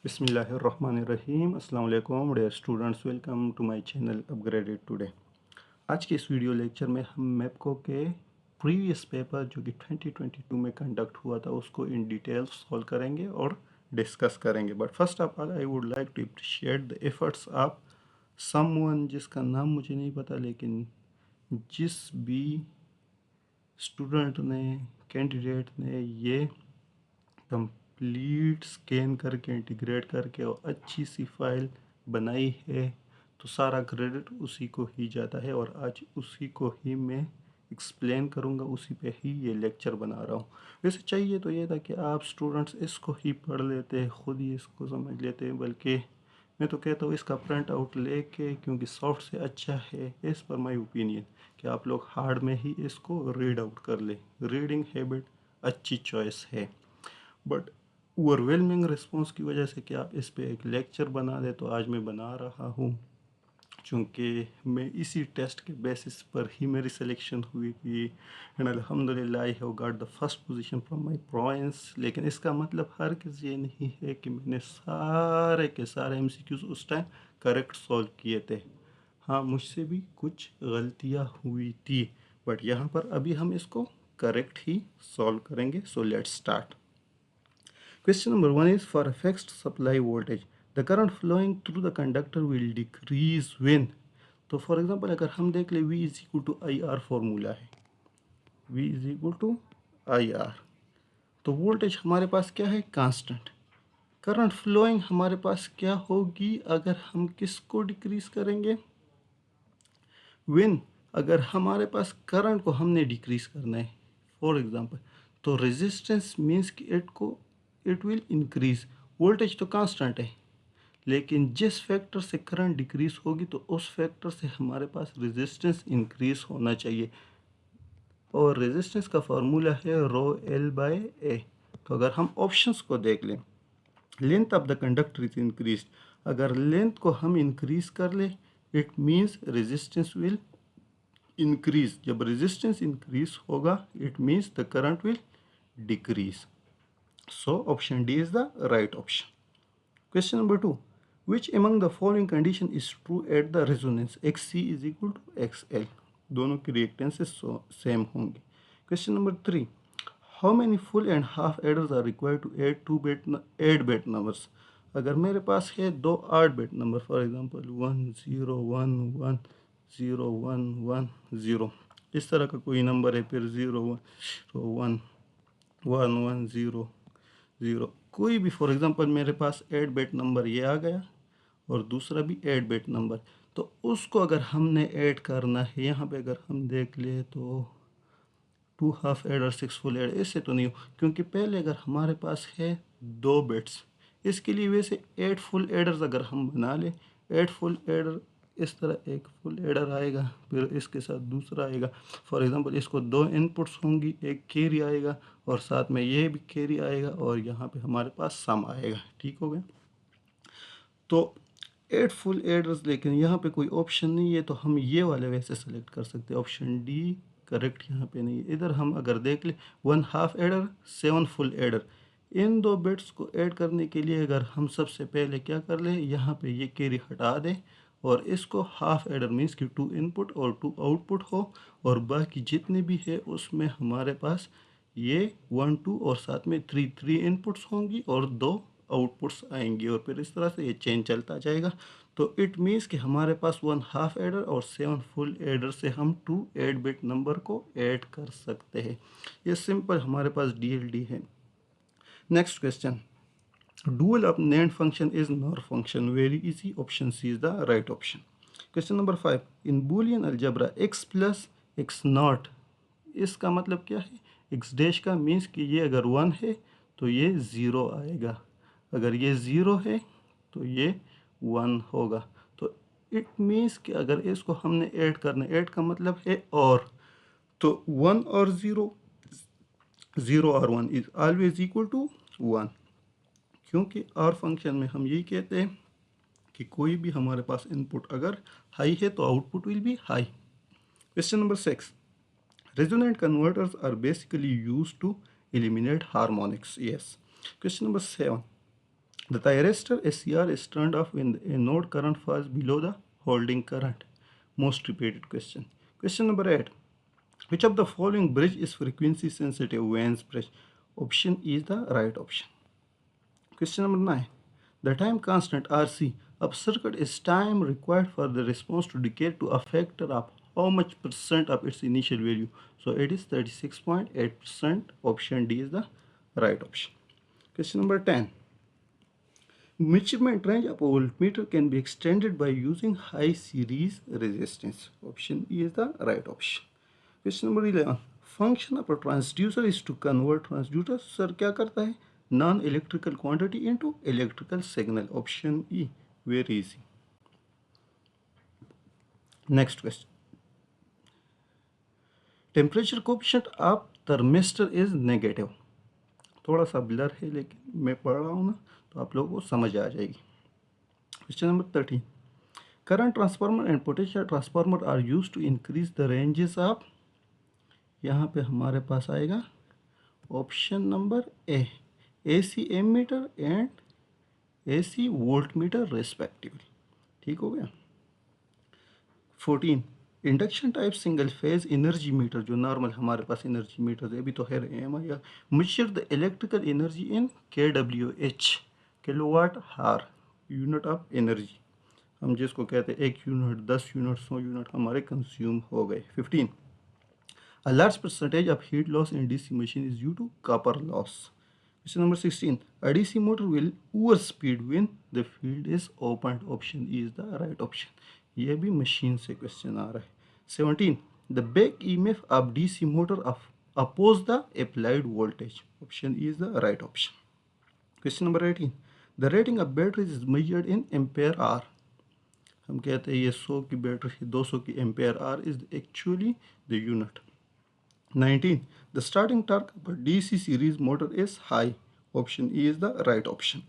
बिस्मिल्लाहिर्रहमानिर्रहीम। अस्सलाम वालेकुम dear students, welcome to my channel upgraded today. आज के इस वीडियो लेक्चर में हम मैपको के प्रीवियस पेपर जो कि 2022 में कंडक्ट हुआ था उसको इन डिटेल सॉल्व करेंगे और डिस्कस करेंगे। But first of all I would like to appreciate the efforts of someone, जिसका नाम मुझे नहीं पता, लेकिन जिस भी स्टूडेंट ने, कैंडिडेट ने ये कंप्लीट स्कैन करके इंटीग्रेट करके और अच्छी सी फाइल बनाई है, तो सारा क्रेडिट उसी को ही जाता है और आज उसी को ही मैं एक्सप्लेन करूँगा, उसी पे ही ये लेक्चर बना रहा हूँ। वैसे चाहिए तो ये था कि आप स्टूडेंट्स इसको ही पढ़ लेते, खुद ही इसको समझ लेते, बल्कि मैं तो कहता हूँ इसका प्रिंट आउट लेके, क्योंकि सॉफ्ट से अच्छा है एज़ पर माई ओपिनियन कि आप लोग हार्ड में ही इसको रीड आउट कर ले। रीडिंग हैबिट अच्छी चॉइस है, बट ओवरवेलमिंग रिस्पॉन्स की वजह से कि आप इस पे एक लेक्चर बना दे, तो आज मैं बना रहा हूँ। चूँकि मैं इसी टेस्ट के बेसिस पर ही मेरी सिलेक्शन हुई थी एंड अल्हम्दुलिल्लाह I have got the first position from my province. लेकिन इसका मतलब हर किसी ये नहीं है कि मैंने सारे के सारे एमसीक्यूज उस टाइम करेक्ट सॉल्व किए थे। हाँ, मुझसे भी कुछ गलतियाँ हुई थी, बट यहाँ पर अभी हम इसको करेक्ट ही सॉल्व करेंगे। So let's start. Question number 1 is, for a fixed supply voltage, the current flowing through the conductor will decrease when। तो फॉर एग्जांपल अगर हम देख ले, V is equal to I R formula है, V is equal to I R. तो voltage हमारे पास क्या है, कांस्टेंट। करंट फ्लोइंग हमारे पास क्या होगी अगर हम किसको डिक्रीज करेंगे, व्हेन। अगर हमारे पास करंट को हमने डिक्रीज करना है फॉर एग्जांपल, तो रेजिस्टेंस मीन्स कि इट विल इंक्रीज। वोल्टेज तो कांस्टेंट है, लेकिन जिस फैक्टर से करंट डिक्रीज होगी तो उस फैक्टर से हमारे पास रेजिस्टेंस इंक्रीज होना चाहिए, और रेजिस्टेंस का फार्मूला है रो एल बाय ए। तो अगर हम ऑप्शंस को देख लें, length of the conductor is increase. अगर लेंथ को हम इंक्रीज कर ले, it means resistance will increase. जब रेजिस्टेंस इंक्रीज होगा, it means the current will decrease. So option D is the right option. Question number 2, which among the following condition is true at the resonance XC is equal to XL। दोनों की reactances same होंगी। Question number 3, how many full and half adders are required to add 8 bit numbers। अगर मेरे पास है दो 8 bit number, for example 1 0 1 1 0 1 1 0, इस तरह का कोई नंबर है, फिर 0 1 1 1 0 0, कोई भी, फॉर एग्जांपल मेरे पास 8 बिट नंबर ये आ गया और दूसरा भी 8 बिट नंबर, तो उसको अगर हमने ऐड करना है, यहाँ पे अगर हम देख ले तो 2 हाफ एडर 6 फुल एडर, इससे तो नहीं हो, क्योंकि पहले अगर हमारे पास है 2 बिट्स, इसके लिए वैसे 8 फुल एडर्स अगर हम बना ले, 8 फुल एडर, इस तरह एक फुल एडर आएगा, फिर इसके साथ दूसरा आएगा। फॉर एग्जांपल इसको दो इनपुट्स होंगी, एक कैरी आएगा और साथ में ये भी कैरी आएगा, और यहाँ पे हमारे पास सम आएगा। ठीक हो गया। तो 8 फुल एडर्स, लेकिन यहाँ पे कोई ऑप्शन नहीं है, तो हम ये वाले वैसे सेलेक्ट कर सकते हैं। ऑप्शन डी करेक्ट यहाँ पे नहीं है। इधर हम अगर देख ले, 1 हाफ एडर 7 फुल एडर, इन दो बिट्स को ऐड करने के लिए अगर हम सबसे पहले क्या कर ले, यहाँ पे ये कैरी हटा दें और इसको हाफ एडर मीन्स कि 2 इनपुट और 2 आउटपुट हो, और बाकी जितने भी है उसमें हमारे पास ये 1 2 और साथ में 3 इनपुट्स होंगी और 2 आउटपुट्स आएंगी, और फिर इस तरह से ये चेंज चलता जाएगा। तो इट मीन्स कि हमारे पास 1 हाफ एडर और 7 फुल एडर से हम 2 8 बिट नंबर को ऐड कर सकते हैं। ये सिंपल हमारे पास डीएलडी है। Next question, dual of named function is NOR function, very easy, option C is the right option। Question number 5, in boolean algebra x plus x naught, इसका मतलब क्या है, x डैश का मीन्स कि ये अगर 1 है तो ये 0 आएगा, अगर ये 0 है तो ये 1 होगा। तो इट मीन्स कि अगर इसको हमने ऐड करना, ऐड का मतलब है और, तो 1 और 0, 0 और 1 इज ऑलवेज इक्वल टू 1, क्योंकि और फंक्शन में हम यही कहते हैं कि कोई भी हमारे पास इनपुट अगर हाई है तो output will be high. Question number 6, resonant converters are basically used to eliminate harmonics. Yes. Question number 7, The thyristor SCR is turned off when a node current falls below the holding current. Most repeated question. Question number 8. Which of the following bridge is frequency sensitive? Vance bridge. Option E is the right option. Question number 9. The time constant RC of circuit is time required for the response to decay to a factor of how much percent of its initial value? So it is 36.8%. Option D is the right option. Question number 10. Measurement range of a voltmeter can be extended by using high series resistance. Option E is the right option. Question number 11. Function of a transducer is to convert transducer. Sir क्या करता है? Non electrical quantity into electrical signal. Option E. Very easy. Next question. Temperature coefficient of thermistor is negative. थोड़ा सा blur है लेकिन मैं पढ़ रहा हूँ ना तो आप लोगों को समझ आ जाएगी. Question number 13. Current transformer and potential transformer are used to increase the ranges of. यहाँ पे हमारे पास आएगा option number A, AC ammeter and AC voltmeter respectively. ठीक हो गया. 14. Induction type single phase energy meter, जो नॉर्मल हमारे पास एनर्जी मीटर है अभी तो है AMI, measure the electrical energy in KWH, kilowatt hour, unit of energy. हम जिसको कहते हैं 1 यूनिट, 10 यूनिट, 100 यूनिट हमारे कंज्यूम हो गए. 15. A large percentage of heat loss in DC machine is due to copper loss. Question number 16. A DC motor will overspeed when the field is opened. Option E is the right option. ये भी machine से question आ रहा है. 17. The back EMF of DC motor oppose the applied voltage. Option E is the right option. Question number 18. The rating of batteries is measured in ampere hour. हम कहते हैं ये 100 की बैटरी 200 की ampere hour is actually the unit. 19. The starting torque of a DC series motor is high. Option E is the right option.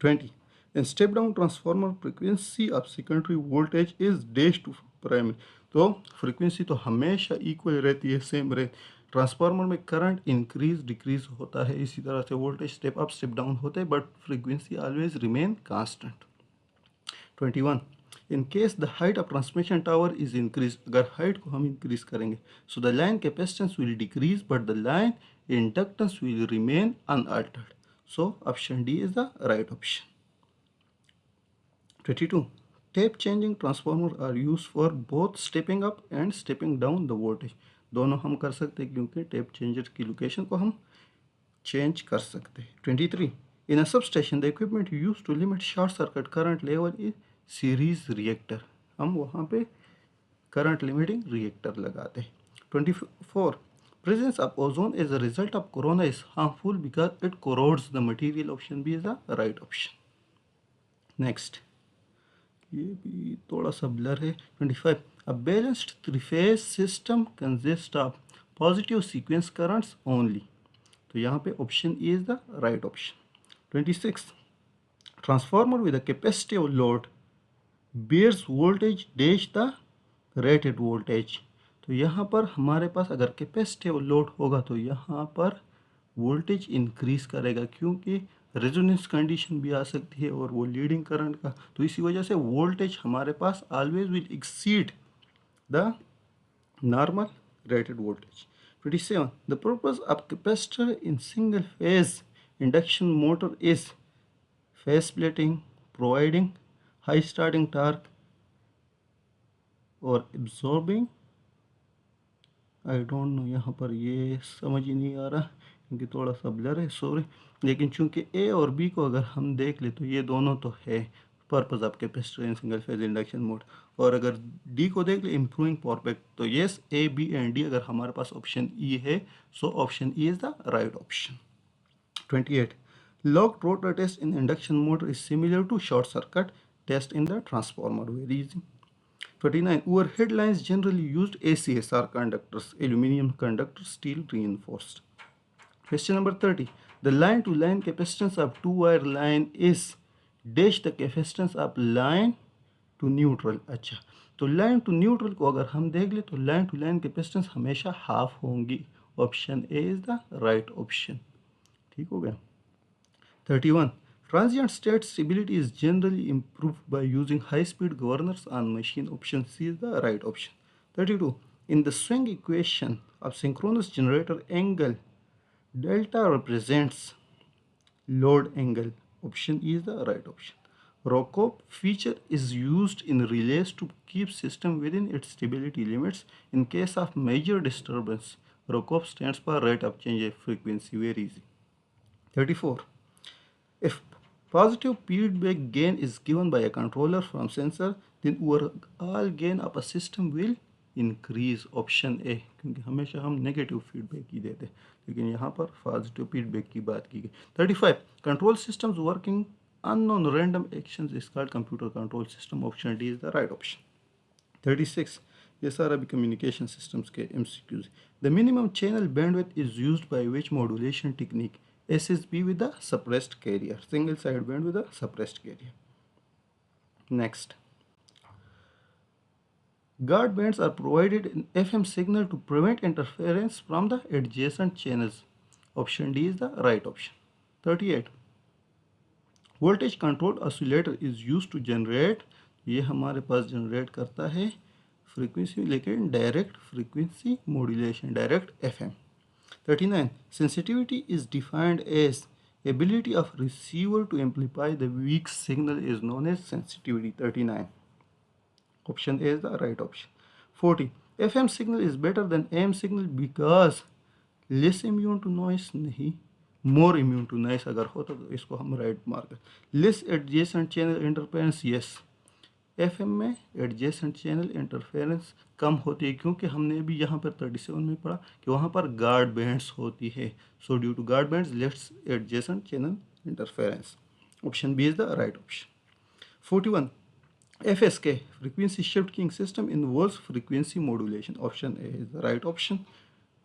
20. In step down transformer, frequency of secondary voltage is dash to primary. तो frequency तो हमेशा equal रहती है, same रहती. Transformer में current increase decrease होता है, इसी तरह से voltage step up step down होते हैं, but frequency always remain constant. 21. In case the height of transmission tower is increased, अगर height को हम increase करेंगे, so the line capacitance will decrease but the line inductance will remain unaltered. So option D is the right option. 22. Tape changing transformer are used for both stepping up and stepping down the voltage. दोनों हम कर सकते हैं क्योंकि tape changer की location को हम change कर सकते हैं. 23. In a substation, the equipment used to limit short circuit current level is series reactor. हम वहाँ पे करंट लिमिटिंग रिएक्टर लगाते हैं. 24. Presence of ozone as a result of corona is harmful because it corrodes the material. Option B is the right option. Next, ये भी थोड़ा सा blur है. 25. A balanced three phase system consist of positive sequence currents only. तो यहाँ पे option E is the right option. 26. Transformer with a capacitive load bears voltage dash the rated voltage. तो यहाँ पर हमारे पास अगर कैपेसिटिव लोड होगा तो यहाँ पर वोल्टेज इंक्रीज करेगा, क्योंकि रेजोनेंस कंडीशन भी आ सकती है और वो लीडिंग करंट का, तो इसी वजह से वोल्टेज हमारे पास always will exceed the normal rated voltage. 27. The purpose of capacitor in single phase induction motor is phase splitting, providing high starting torque और एब्जॉर्बिंग. आई डोंट नो, यहाँ पर ये समझ ही नहीं आ रहा क्योंकि थोड़ा सा ब्लर है, सॉरी. लेकिन चूंकि ए और बी को अगर हम देख ले तो ये दोनों तो है, purpose of capacitor in single phase induction mode. और अगर डी को देख ले, इम्प्रूविंग पावर फैक्टर, तो yes A B and D अगर हमारे पास ऑप्शन ई है, सो option E is the right option. 28. Locked rotor test in induction motor is similar to short circuit test in the transformer. Very easy. 29. Overhead lines generally used ACS are conductors, aluminum conductor, steel reinforced. Question number 30. The line to line capacitance of two wire line is dash the capacitance of line to neutral. अच्छा, तो line to neutral को अगर हम देख ले तो line to line capacitance हमेशा half होंगी. Option A is the right option. ठीक हो गया. 31. Transient state stability is generally improved by using high-speed governors on machine. Option C is the right option. 32. In the swing equation of synchronous generator, angle delta represents load angle. Option E is the right option. Rokop feature is used in relays to keep system within its stability limits. In case of major disturbance, Rokop stands for rate of change of frequency. Very easy. 34. If positive feedback gain is given by a controller from sensor, then overall gain of a system will increase. Option A, क्योंकि हमेशा हम negative feedback ही देते हैं, लेकिन यहाँ पर positive feedback की बात की गई. 35. Control systems working unknown random actions is called computer control system. Option D is the right option. 36. ये सारा भी communication systems के MCQs. The minimum channel bandwidth is used by which modulation technique? SSB with the suppressed carrier. Single side band with a suppressed carrier. Next. Guard bands are provided in FM signal to prevent interference from the adjacent channels. Option D is the right option. 38. Voltage controlled oscillator is used to generate, ये हमारे पास generate करता है frequency, लेकिन direct frequency modulation, direct FM. 39. Sensitivity is defined as ability of receiver to amplify the weak signal is known as sensitivity. 39. Option A is the right option. 40. FM signal is better than AM signal because less immune to noise. नहीं, more immune to noise अगर होता तो इसको हम right mark. Less adjacent channel interference. Yes, FM में adjacent channel interference कम होती है, क्योंकि हमने भी यहाँ पर 37 में पढ़ा कि वहाँ पर गार्ड बैंड्स होती है. So due to guard bands lets adjacent channel interference. Option B is the right option. 41. FSK frequency shift keying system involves frequency modulation. Option A is the right option.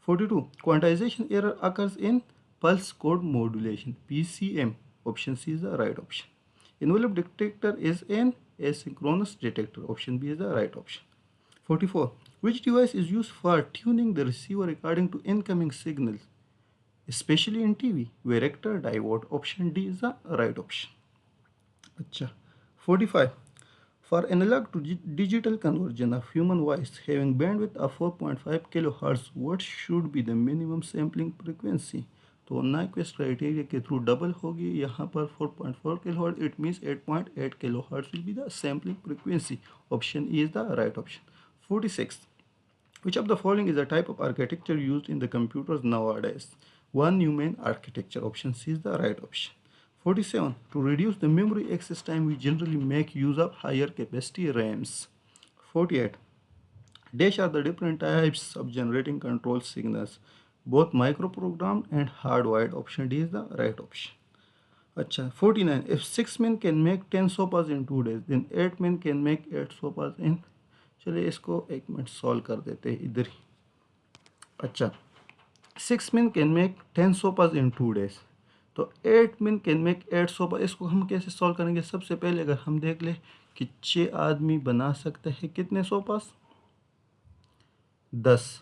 42. Quantization error occurs in pulse code modulation. PCM. Option C is the right option. Envelope detector is an asynchronous detector. Option B is the right option. 44. Which device is used for tuning the receiver according to incoming signals, especially in TV? Varactor diode. Option D is the right option. अच्छा. 45. For analog to digital conversion of human voice having bandwidth of 4.5 kHz, what should be the minimum sampling frequency? तो Nyquist criteria के through double होगी यहाँ पर 4.4 kHz. It means 8.8 kHz will be the sampling frequency. Option E is the right option. 46. Which of the following is a type of architecture used in the computers nowadays? One Neumann architecture. Option C is the right option. 47. To reduce the memory access time, we generally make use of higher capacity RAMs. 48. Dash are the different types of generating control signals, both microprogrammed and hardwired. Option D is the right option. अच्छा. 49. If 6 men can make 10 sopas in 2 days, then 8 men can make 8 sopas in. चलिए इसको एक minute solve कर देते हैं इधर ही. अच्छा. 6 men can make 10 sopas in 2 days, तो 8 men can make 8 sopas. इसको हम कैसे सॉल्व करेंगे? सबसे पहले अगर हम देख ले कि 6 आदमी बना सकते हैं कितने सोपास? 10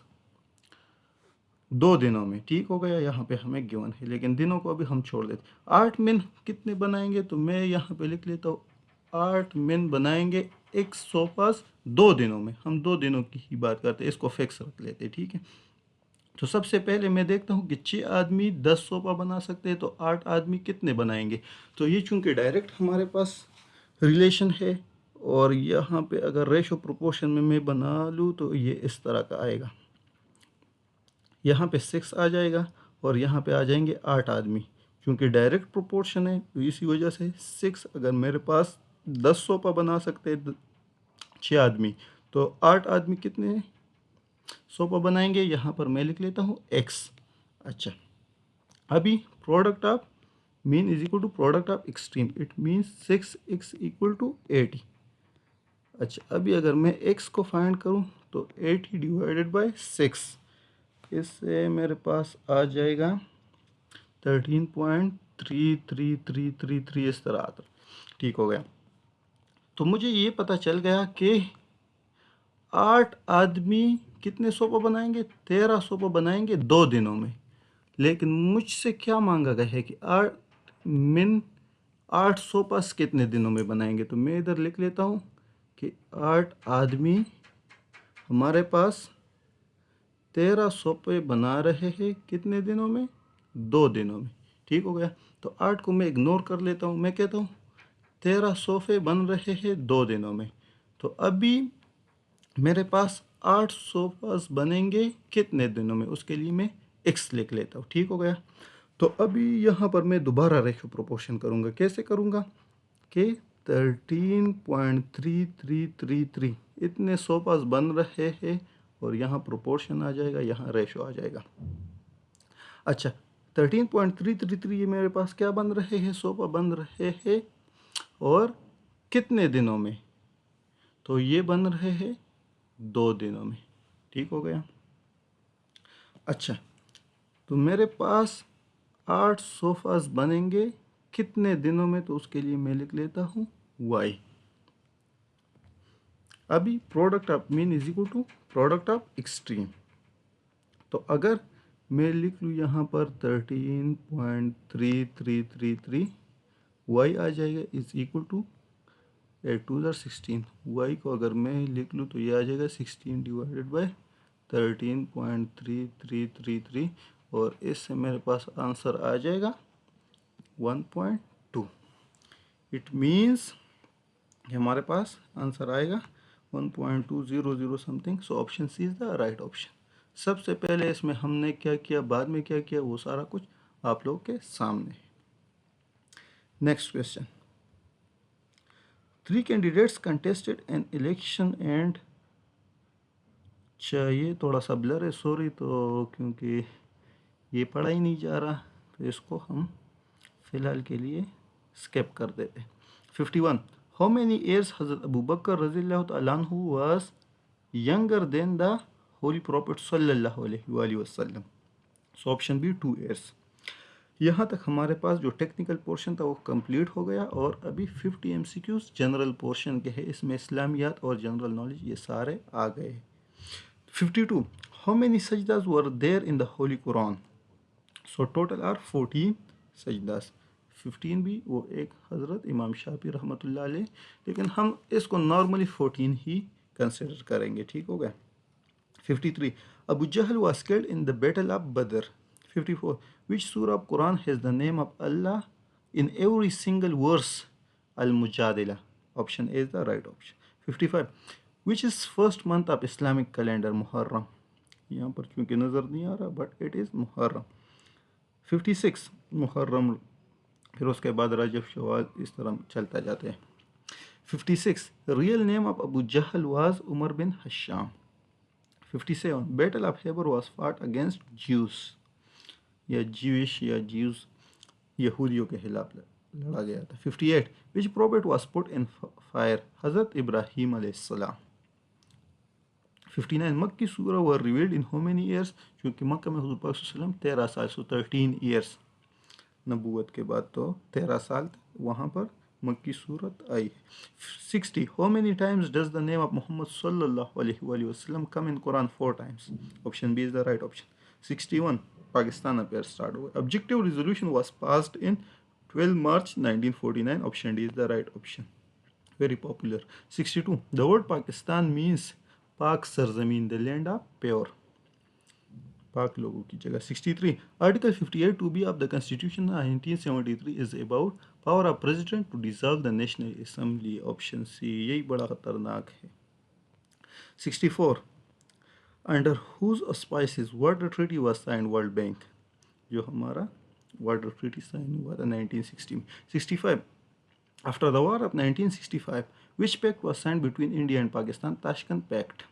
2 दिनों में. ठीक हो गया, यहाँ पे हमें गिवन है, लेकिन दिनों को अभी हम छोड़ देते. 8 men कितने बनाएंगे? तो मैं यहाँ पे लिख लेता हूँ 8 men बनाएंगे एक सोपास 2 दिनों में. हम 2 दिनों की ही बात करते हैं, इसको फिक्स रख लेते हैं. ठीक है, तो सबसे पहले मैं देखता हूँ कि 6 आदमी 10 सोफा बना सकते हैं, तो 8 आदमी कितने बनाएंगे? तो ये चूंकि डायरेक्ट हमारे पास रिलेशन है, और यहाँ पे अगर रेशो प्रोपोर्शन में मैं बना लूँ तो ये इस तरह का आएगा. यहाँ पे 6 आ जाएगा और यहाँ पे आ जाएंगे 8 आदमी. क्योंकि डायरेक्ट प्रोपोर्शन है तो इसी वजह से 6, अगर मेरे पास 10 सोफा बना सकते हैं 6 आदमी, तो 8 आदमी कितने सोफा बनाएंगे? यहाँ पर मैं लिख लेता हूँ x. अच्छा, अभी product of mean is equal to product of extreme. It means 6x equal to 80. अच्छा, अभी अगर मैं x को फाइंड करूँ तो 80 डिवाइडेड बाय 6, इससे मेरे पास आ जाएगा 13.33333 इस तरह आता. ठीक हो गया. तो मुझे ये पता चल गया कि 8 आदमी कितने सोफा बनाएंगे? 13 सोफा बनाएंगे 2 दिनों में. लेकिन मुझसे क्या मांगा गया है कि 8 men 8 सोफास कितने दिनों में बनाएंगे? तो मैं इधर लिख लेता हूँ कि 8 आदमी हमारे पास 13 सोफे बना रहे हैं कितने दिनों में? 2 दिनों में। ठीक हो गया। तो 8 को मैं इग्नोर कर लेता हूँ, मैं कहता हूँ 13 सोफे बन रहे हैं 2 दिनों में। तो अभी मेरे पास 8 सोफास बनेंगे कितने दिनों में? उसके लिए मैं x लिख लेता हूँ। ठीक हो गया। तो अभी यहाँ पर मैं दोबारा रेशियो प्रोपोर्शन करूँगा। कैसे करूँगा कि 13.3333 इतने सोफास बन रहे हैं और यहाँ प्रोपोर्शन आ जाएगा, यहाँ रेशियो आ जाएगा। अच्छा, 13.333 ये मेरे पास क्या बन रहे हैं? सोफा बन रहे हैं और कितने दिनों में? तो ये बन रहे हैं 2 दिनों में। ठीक हो गया। अच्छा, तो मेरे पास 8 सोफास बनेंगे कितने दिनों में? तो उसके लिए मैं लिख लेता हूँ y। अभी product of mean is equal to product of extreme. तो अगर मैं लिख लूँ यहाँ पर 13.3333 y आ जाएगा इज इक्वल टू 8 2 16। y को अगर मैं लिख लूँ तो ये आ जाएगा 16 डिवाइडेड बाय 13.3333 और इससे मेरे पास आंसर आ जाएगा 1.2। इट मीन्स हमारे पास आंसर आएगा 1.200 something. So option C is the right option. सबसे पहले इसमें हमने क्या किया, बाद में क्या किया, वो सारा कुछ आप लोगों के सामने है। Next question. 3 candidates contested an election and ये थोड़ा सा ब्लर है, सॉरी, तो क्योंकि ये पढ़ा ही नहीं जा रहा तो इसको हम फिलहाल के लिए स्किप कर देते। 51 हाउ मेनी ईयर्स हज़रत अबू बकर रज़ियल्लाहु तआला अन्हु was younger than the holy prophet सल्लल्लाहु अलैहि वसल्लम? So option B 2 years. यहाँ तक हमारे पास जो टेक्निकल पोर्शन था वो कंप्लीट हो गया और अभी 50 एमसीक्यूज जनरल पोर्शन के हैं। इसमें इस्लामियात और जनरल नॉलेज ये सारे आ गए। 52 हाउ मेनी सजदास were there in the holy Quran? So total are 14 सजदास। 15 भी वो एक हज़रत इमाम शाफी रहमतुल्लाह अलैह, लेकिन हम इसको नॉर्मली 14 ही कंसिडर करेंगे। ठीक हो गया। 53 अबू जहल was killed in the battle of Badr. 54 which surah of Quran has the name of Allah in every single verse? Al-Mujadila. Option A is the right option. 55 which is first month of Islamic calendar? Muharram. यहाँ पर क्योंकि नज़र नहीं आ रहा but it is Muharram. 56 Muharram, फिर उसके बाद रजब शवाल, इस तरह चलता जाते हैं। 56 real name of Abu Jahl was Umar bin Hisham. 57 battle of Khaybar was fought against Jews या ज्यूइश या ज्यूज यहूदियों के खिलाफ लड़ा गया था। 58 which prophet was put in fire? हज़रत इब्राहीम अलैहिस्सलाम। 59 मक्की सूरा were revealed in how many years? क्योंकि मक्का में हुज़ूर पाक सल्लल्लाहु अलैहि वसल्लम 13 साल, सो 13 ईयर्स। नबूवत के बाद तो 13 साल वहाँ पर मक्की सूरत आई है। 60 how many times does the name of Muhammad सल्लल्लाहु अलैहि वसल्लम come in Quran? 4 times. Option B is the right option. 61 Pakistan affair start हुआ। Objective resolution was passed in 12 March 1949। Option D is the right option. Very popular. 62 the word Pakistan means पाक सरजमीन, the land of pure, पाक लोगों की जगह। 63 article 58 two B of the constitution 1973 is about power of president to dissolve the national assembly. Option C, यही बड़ा खतरनाक है। 64 under whose auspices water treaty was sign World Bank? जो हमारा वाटर ट्रीटी साइन हुआ था 1960 में। 65 after the war of 1965 which pact was signed between India and Pakistan? Tashkent pact.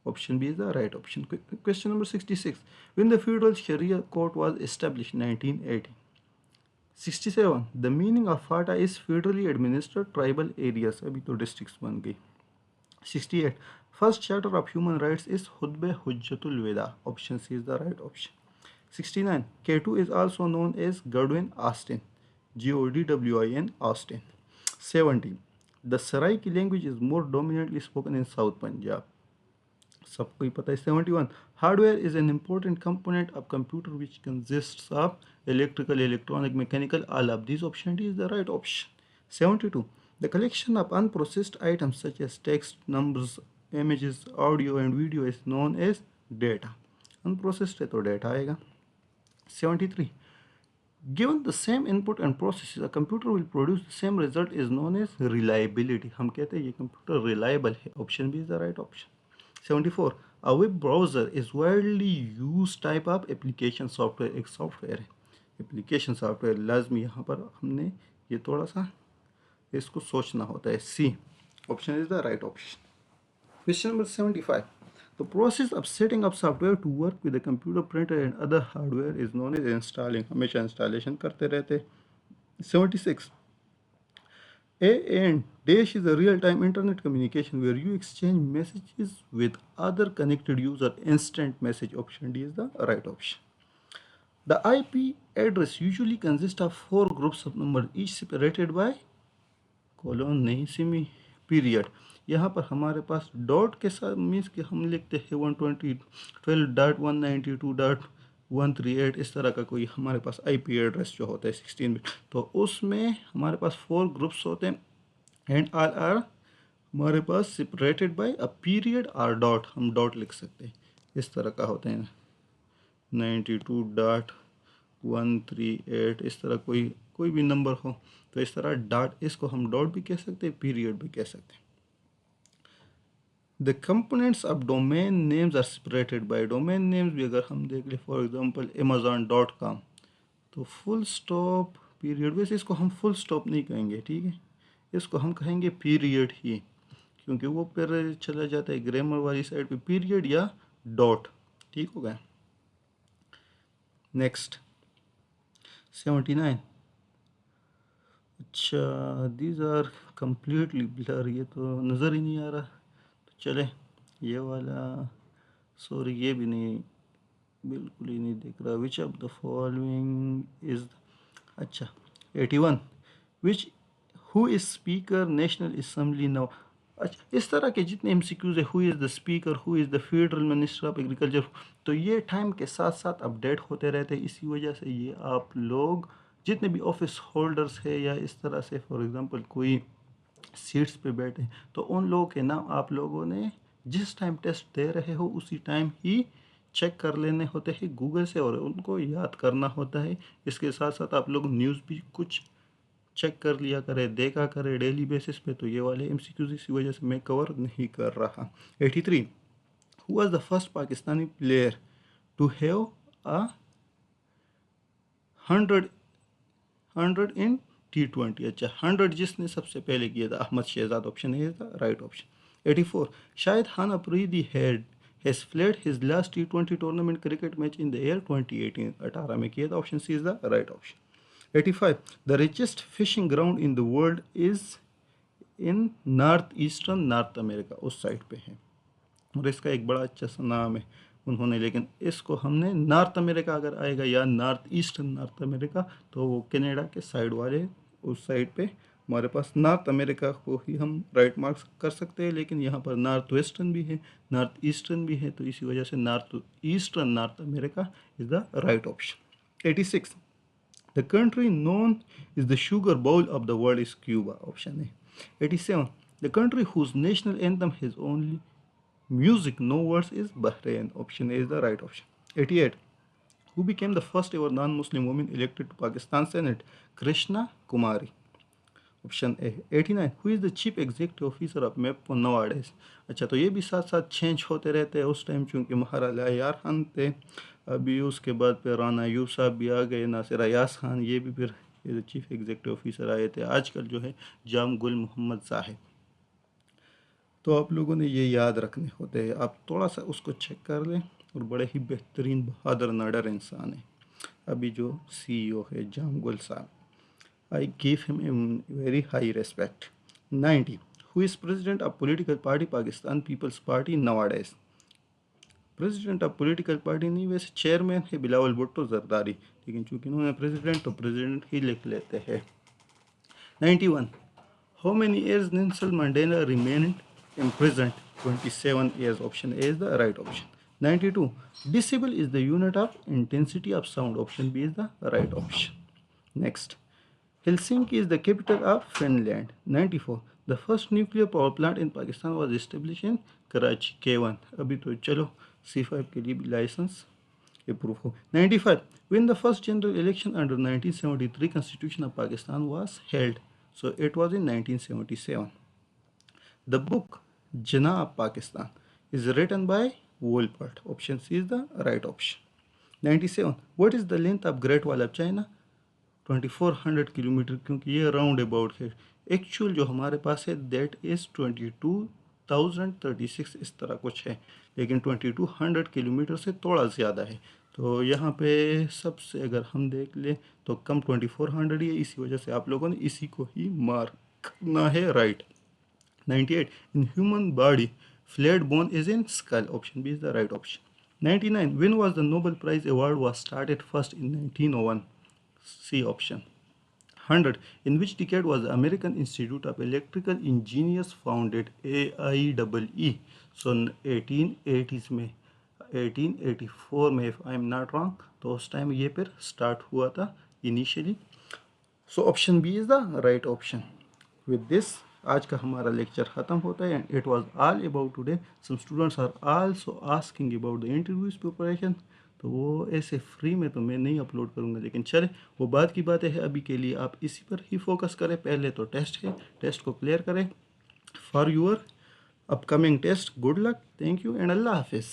Option B is the right option. Question number 66. When the feudal Sharia court was established 1980. 67. The meaning of FATA is federally administered tribal areas. अभी तो districts बन गई. 68. First charter of human rights is Hudbe Hujjatul Weda. Option C is the right option. 69. K2 is also known as Godwin Austen. Godwin Austen. 70. The Saraiki language is more dominantly spoken in South Punjab. सबको ही पता है। 71, hardware is an important component of computer which consists of electrical, electronic, mechanical, all of this option D is the right option. 72, the collection of unprocessed items such as text, numbers, images, audio and video is known as data. Unprocessed है तो data आएगा। 73, given the same input and processes a computer will produce the same result is known as reliability. हम कहते हैं ये computer reliable है, option B is the right option। 74, a web browser is widely used type of application software, एक software है, application software. लाजमी यहाँ पर हमने ये थोड़ा सा इसको सोचना होता है। C option is the right option. Question number 75. The process of setting up software to work with a computer, printer and other hardware is known as installing. हमेशा installation करते रहते। 76. A and dash is a real-time internet communication where you exchange messages with other connected user. Instant message. Option D is the right option. The IP address usually consists of 4 groups of numbers, each separated by colon नहीं semi period. यहाँ पर हमारे पास dot के साथ means कि हम लिखते हैं 120.12.192.138 इस तरह का कोई हमारे पास आईपी एड्रेस जो होता है 16 बिट, तो उसमें हमारे पास 4 ग्रुप्स होते हैं एंड आर आर हमारे पास separated by a period or dot, हम डॉट लिख सकते हैं इस तरह का होते हैं 92.138 इस तरह कोई भी नंबर हो तो इस तरह डॉट, इसको हम डॉट भी कह सकते हैं, पीरियड भी कह सकते हैं। The components of domain names are separated by, domain names भी अगर हम देख ले फॉर एग्जांपल amazon.com तो फुल स्टॉप पीरियड, वैसे इसको हम फुल स्टॉप नहीं कहेंगे, ठीक है, इसको हम कहेंगे पीरियड ही, क्योंकि वो फिर चला जाता है ग्रामर वाली साइड पे, पीरियड या डॉट, ठीक हो गया। नेक्स्ट 79, अच्छा दीज आर कम्प्लीटली ब्लर, ये तो नज़र ही नहीं आ रहा, तो चले ये वाला, सॉरी ये भी नहीं, बिल्कुल ही नहीं दिख रहा। Which of the following is, अच्छा 81, which who is speaker national assembly now. अच्छा इस तरह के जितने MCQs है, who is the speaker, who is the federal minister of agriculture, तो ये टाइम के साथ साथ अपडेट होते रहते हैं, इसी वजह से ये आप लोग जितने भी ऑफिस होल्डर्स है या इस तरह से फॉर एग्जांपल कोई सीट्स पे बैठे हैं तो उन लोगों के नाम आप लोगों ने जिस टाइम टेस्ट दे रहे हो उसी टाइम ही चेक कर लेने होते हैं गूगल से और उनको याद करना होता है। इसके साथ साथ आप लोग न्यूज़ भी कुछ चेक कर लिया करें, देखा करें डेली बेसिस पे, तो ये वाले MCQs इसी वजह से मैं कवर नहीं कर रहा। 83, who was the first Pakistani player to have a 100 in T20, अच्छा 100 जिसने सबसे पहले किया था अहमद शहजाद, ऑप्शन ए था right option. 84, Shahid Khan Afridi has played his last T20 tournament cricket match in the year 2018, 18 में किया था, option C is the right option. 85, the richest fishing ground in the world is in north eastern North America, उस side पे है और इसका एक बड़ा अच्छा सा नाम है उन्होंने, लेकिन इसको हमने नॉर्थ अमेरिका अगर आएगा या नॉर्थ ईस्टर्न नॉर्थ अमेरिका तो वो कनाडा के साइड वाले उस साइड पे हमारे पास नॉर्थ अमेरिका को ही हम राइट मार्क्स कर सकते हैं, लेकिन यहाँ पर नॉर्थ वेस्टर्न भी है नॉर्थ ईस्टर्न भी है, तो इसी वजह से north eastern North America is the right option. 86, the country known is the sugar bowl of the world is Cuba, option है। 87, the country whose national anthem has only music no words is Bahrain, option A is the right option। 88, who became the first ever non-Muslim woman elected to Pakistan Senate, Krishna Kumari, option A. 89, who is the chief executive officer of MEPCO nowadays, अच्छा तो ये भी साथ साथ change होते रहते हैं, उस टाइम चूँकि महाराजा यार खान थे, अभी उसके बाद फिर राना अयूब साहब भी आ गए, नासिर अयाज खान, ये भी फिर चीफ एग्जीक्यूटिव ऑफिसर आए थे, आजकल जो है जाम गुल मोहम्मद साहिब, तो आप लोगों ने ये याद रखने होते हैं, आप थोड़ा सा उसको चेक कर लें, और बड़े ही बेहतरीन बहादुर नाडर इंसान है अभी जो CEO है Jam Gul sahab, I give him a very high respect. 90, who is president of political party Pakistan Peoples Party nowadays, president of political party नहीं, वैसे चेयरमैन है बिलावल भुट्टो जरदारी, लेकिन चूँकि उन्होंने प्रेसिडेंट तो प्रेसिडेंट ही लिख लेते हैं। 91, how many years Nelson Mandela remained imprisoned 27 as option A is the right option. 92. Decibel is the unit of intensity of sound. Option B is the right option. Next. Helsinki is the capital of Finland. 94. The first nuclear power plant in Pakistan was established in Karachi. K1. अभी तो चलो C5 के लिए भी licence approve हो. 95. When the first general election under 1973 Constitution of Pakistan was held. So it was in 1977. The book Jinnah of Pakistan is written by Wolpert. Option C is the right option. 97. What is the length of Great Wall of China? 2400 kilometre, क्योंकि ये round about है. Actual जो हमारे पास है that is 22,036 इस तरह कुछ है, लेकिन 2200 किलोमीटर से थोड़ा ज़्यादा है. तो यहाँ पे सबसे अगर हम देख लें तो कम 2400 ही है, इसी वजह से आप लोगों ने इसी को ही मार्क करना है. Right. 98. In human body, flat bone is in skull. Option B is the right option. 99. When was the Nobel Prize award was started first in 1901? C option. 100. In which decade was the American Institute of Electrical Engineers founded? AIEE. So 1880s में, 1884 में, if I am not wrong, तो उस time ये फिर start हुआ था initially. So option B is the right option. With this आज का हमारा लेक्चर ख़त्म होता है. And it was all about today. Some students are also asking about the interviews preparation. तो वो ऐसे फ्री में तो मैं नहीं अपलोड करूँगा, लेकिन चले वो बात की बातें हैं. अभी के लिए आप इसी पर ही फोकस करें. पहले तो टेस्ट है, टेस्ट को क्लियर करें. For your upcoming test good luck. Thank you and अल्लाह हाफिज़.